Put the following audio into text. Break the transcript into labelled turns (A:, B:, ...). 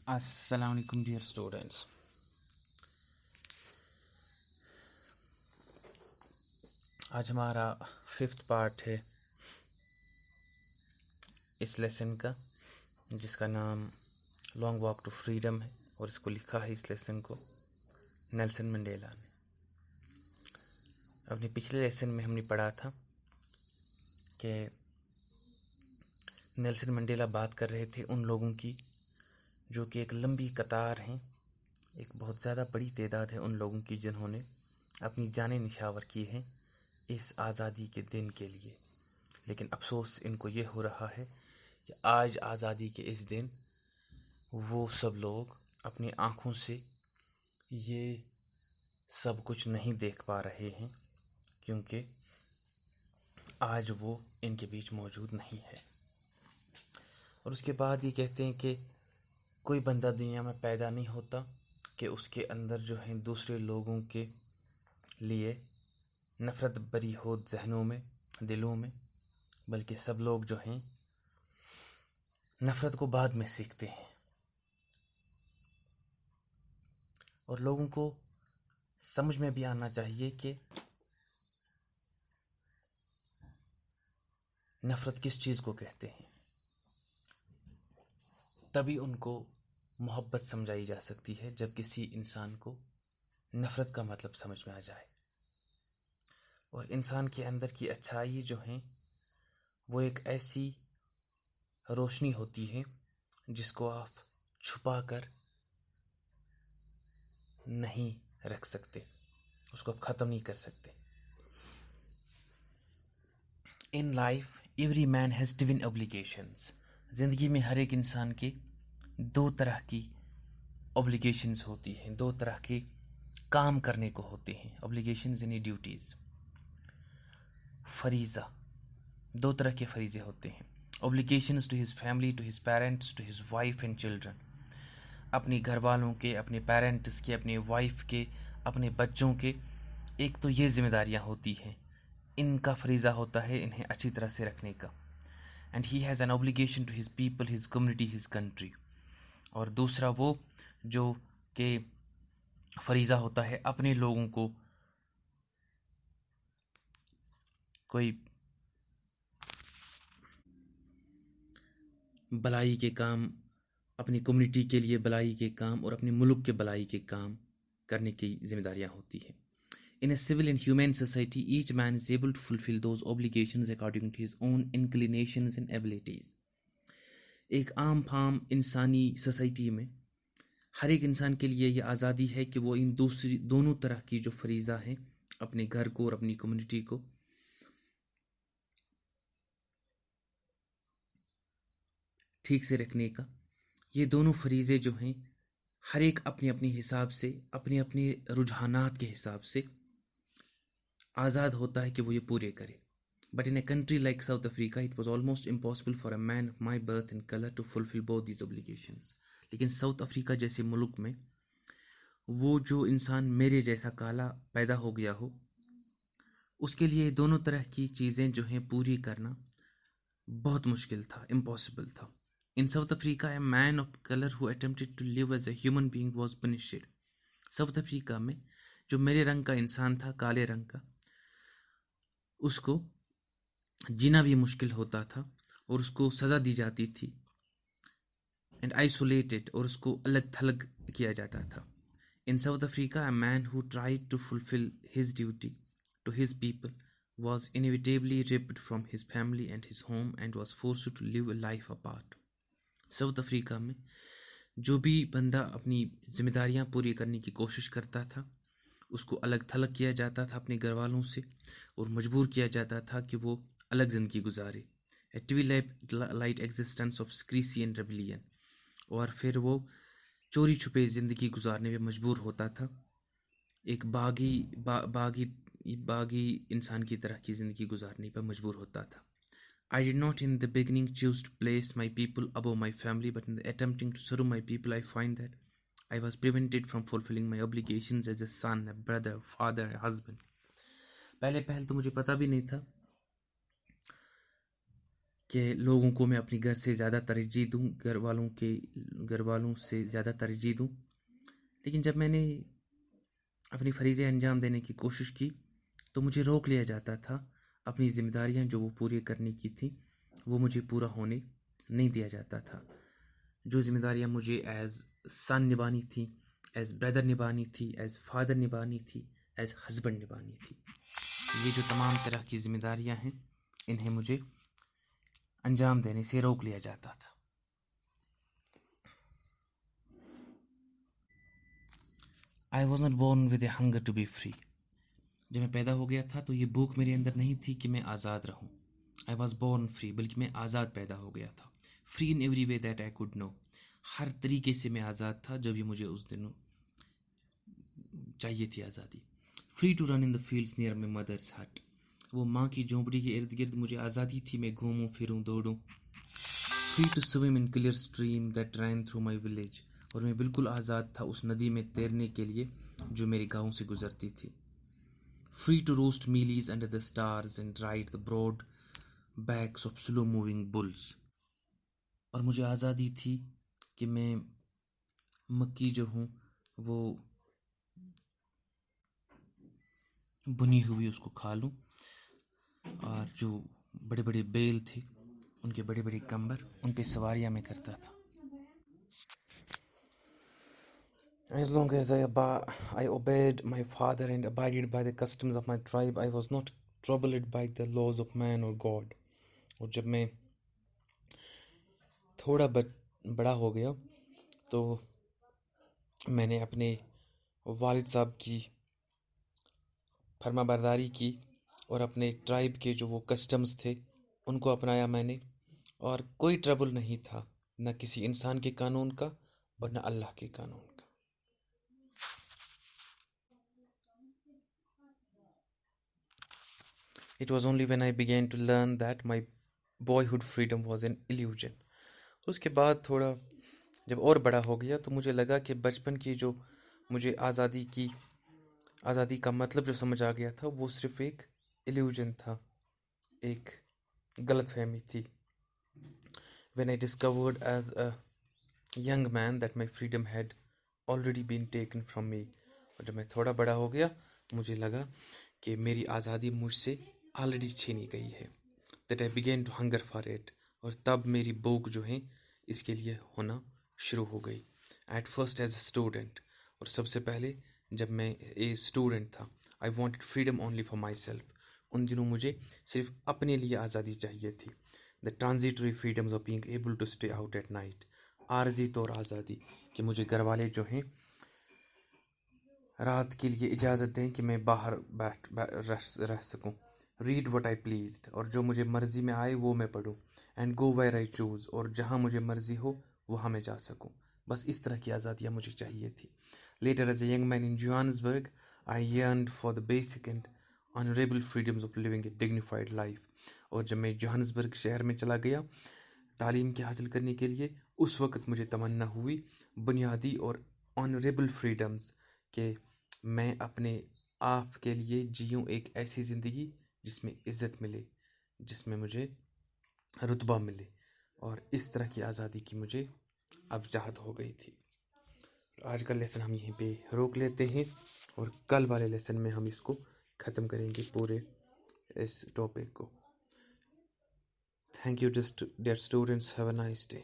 A: अस्सलाम वालेकुम dear students. आज हमारा 5th पार्ट है इस लेसन का, जिसका नाम लॉन्ग वॉक टू फ्रीडम है, और इसको लिखा है इस लेसन को नेल्सन मंडेला ने। अपने पिछले लेसन में हमने पढ़ा था कि नेल्सन मंडेला बात कर रहे थे उन लोगों की जो कि एक लंबी कतार हैं, एक बहुत ज़्यादा बड़ी तादाद है उन लोगों की जिन्होंने अपनी जानें निछावर की हैं इस आज़ादी के दिन के लिए। लेकिन अफसोस इनको ये हो रहा है कि आज आज़ादी के इस दिन वो सब लोग अपनी आँखों से ये सब कुछ नहीं देख पा रहे हैं, क्योंकि आज वो इनके बीच मौजूद नहीं है। और उसके बाद ये कहते हैं कि कोई बंदा दुनिया में पैदा नहीं होता कि उसके अंदर जो है दूसरे लोगों के लिए नफ़रत भरी हो जहनों में, दिलों में, बल्कि सब लोग जो हैं नफ़रत को बाद में सीखते हैं। और लोगों को समझ में भी आना चाहिए कि नफ़रत किस चीज़ को कहते हैं, तभी उनको मोहब्बत समझाई जा सकती है जब किसी इंसान को नफ़रत का मतलब समझ में आ जाए। और इंसान के अंदर की अच्छाई जो है वो एक ऐसी रोशनी होती है जिसको आप छुपा कर नहीं रख सकते, उसको आप ख़त्म नहीं कर सकते। In life every man has divine obligations. ज़िंदगी में हर एक इंसान के दो तरह की ऑब्लिगेशंस होती हैं, दो तरह के काम करने को होते हैं। ऑब्लिगेशंस यानी ड्यूटीज़, फरीज़ा, दो तरह के फरीज़े होते हैं। Obligations to his family, to his parents, to his wife and children. अपने घर वालों के, अपने पेरेंट्स के, अपने वाइफ के, अपने बच्चों के, एक तो ये जिम्मेदारियाँ होती हैं, इनका फरीज़ा होता है इन्हें अच्छी तरह से रखने का। And he has an obligation to his people, his community, his country. और दूसरा वो जो कि फरीज़ा होता है अपने लोगों को कोई भलाई के काम, अपनी कम्युनिटी के लिए भलाई के काम और अपने मुल्क के भलाई के काम करने की जिम्मेदारियां होती हैं। In a civil and humane society, each man is able to fulfill those obligations according to his own inclinations and abilities. एक आम फाम इंसानी सोसाइटी में हर एक इंसान के लिए ये आज़ादी है कि वो इन दोनों तरह की जो फरीज़ा है, अपने घर को और अपनी कम्युनिटी को ठीक से रखने का, ये दोनों फरीज़े जो हैं हर एक अपने अपने हिसाब से, अपने अपने रुझानात के हिसाब से आज़ाद होता है कि वो ये पूरे करे। But in a country like South Africa it was almost impossible for a man of my birth and colour to fulfil both these obligations. लेकिन साउथ अफ्रीका जैसे मुल्क में वो जो इंसान मेरे जैसा काला पैदा हो गया हो, उसके लिए दोनों तरह की चीज़ें जो हैं पूरी करना बहुत मुश्किल था, इम्पॉसिबल था। In South Africa a man of colour who attempted to live as a human being was punished. South Africa में जो मेरे रंग का इंसान था, काले रंग का, उसको जीना भी मुश्किल होता था और उसको सज़ा दी जाती थी। एंड आइसोलेटेड, और उसको अलग थलग किया जाता था। In South Africa a man who tried to fulfil his duty to his people was inevitably ripped from his family and his home and was forced to live a life apart. South Africa में जो भी बंदा अपनी जिम्मेदारियां पूरी करने की कोशिश करता था, उसको अलग थलग किया जाता था अपने घर वालों से और मजबूर किया जाता था कि वो अलग ज़िंदगी गुजारे। A twilight existence of secrecy and rebellion. और फिर वो चोरी छुपे ज़िंदगी गुजारने में मजबूर होता था, एक बागी इंसान की तरह की ज़िंदगी गुजारने पर मजबूर होता था। I did not in the beginning choose to place my people above my family, but in attempting to serve my people, I find that I was prevented from fulfilling my obligations as a son, a brother, father, a husband. पहले तो मुझे पता भी नहीं था कि लोगों को मैं अपनी घर से ज़्यादा तरजीह दूँ, घर वालों से ज़्यादा तरजीह दूँ। लेकिन जब मैंने अपनी फरीज़े अंजाम देने की कोशिश की तो मुझे रोक लिया जाता था। अपनी ज़िम्मेदारियाँ जो वो पूरी करने की थी वो मुझे पूरा होने नहीं दिया जाता था। जो ज़िम्मेदारियाँ मुझे एज़ सन निभानी थी, एज़ ब्रदर निभानी थी, एज़ फादर निभानी थी, एज़ हस्बैंड निभानी थी, ये जो तमाम तरह की ज़िम्मेदारियाँ हैं इन्हें मुझे अंजाम देने से रोक लिया जाता था। I was not born with a hunger to be free. जब मैं पैदा हो गया था तो ये भूख मेरे अंदर नहीं थी कि मैं आज़ाद रहूं। आई वॉज बोर्न फ्री, बल्कि मैं आज़ाद पैदा हो गया था। Free in every way that I could know, हर तरीके से मैं आज़ाद था जो भी मुझे उस दिन चाहिए थी आज़ादी। Free to run in the fields near my mother's hut, वो माँ की झोंपड़ी के इर्द गिर्द मुझे आज़ादी थी, मैं घूमूं फिरूं दौड़ूं। Free to swim in clear stream that ran through my village, और मैं बिल्कुल आज़ाद था उस नदी में तैरने के लिए जो मेरे गाँव से गुजरती थी। Free to roast mealies under the stars and ride the broad backs of slow moving bulls, और मुझे आज़ादी थी कि मैं मक्की जो हूँ वो बुनी हुई उसको खा लूँ, और जो बड़े बड़े बैल थे उनके बड़े बड़े कंबर, उन पे सवारियाँ मैं करता था। As long as I obeyed my father and abided by the customs of my tribe, I was not troubled by the laws of man or God. और जब मैं थोड़ा बड़ा हो गया तो मैंने अपने वालिद साहब की फरमाबरदारी की और अपने ट्राइब के जो वो कस्टम्स थे उनको अपनाया मैंने, और कोई ट्रबल नहीं था, न किसी इंसान के कानून का और न अल्लाह के कानून का। It was only when I began to learn that my boyhood freedom was an illusion. उसके बाद थोड़ा जब और बड़ा हो गया तो मुझे लगा कि बचपन की जो मुझे आज़ादी का मतलब जो समझ आ गया था वो सिर्फ एक इल्यूजन था, एक गलत फहमी थी। When I discovered as a young man that my freedom had already been taken from me, और जब मैं थोड़ा बड़ा हो गया मुझे लगा कि मेरी आज़ादी मुझसे ऑलरेडी छीनी गई है। That I began to hunger for it, और तब मेरी भूख जो है इसके लिए होना शुरू हो गई। At first as a student, और सबसे पहले जब मैं ए स्टूडेंट था, I wanted freedom only for myself. उन दिनों मुझे सिर्फ अपने लिए आज़ादी चाहिए थी। The transitory freedoms of being able to stay out at night, आरजी तौर आज़ादी कि मुझे घर वाले जो हैं रात के लिए इजाज़त दें कि मैं बाहर रह सकूं। रीड वट आई प्लीज्ड, और जो मुझे मर्ज़ी में आए वो मैं पढूं। And go where I choose, और जहाँ मुझे मर्ज़ी हो वहाँ मैं जा सकूं। बस इस तरह की आज़ादियाँ मुझे चाहिए थी। Later as a young man in Johannesburg, I yearned for the basic and honourable freedoms of living a dignified life, और जब मैं जोहान्सबर्ग शहर में चला गया तालीम के हासिल करने के लिए, उस वक़्त मुझे तमन्ना हुई बुनियादी और ऑनरेबल फ्रीडम्स के मैं अपने आप के लिए जीऊँ एक ऐसी ज़िंदगी जिसमें इज़्ज़त मिले, जिसमें मुझे रुतबा मिले, और इस तरह की आज़ादी की मुझे अब चाहत हो गई थी। आज का लेसन हम यहीं पे रोक लेते हैं और कल वाले लेसन में हम इसको ख़त्म करेंगे पूरे इस टॉपिक को। Thank you dear students, have a nice day.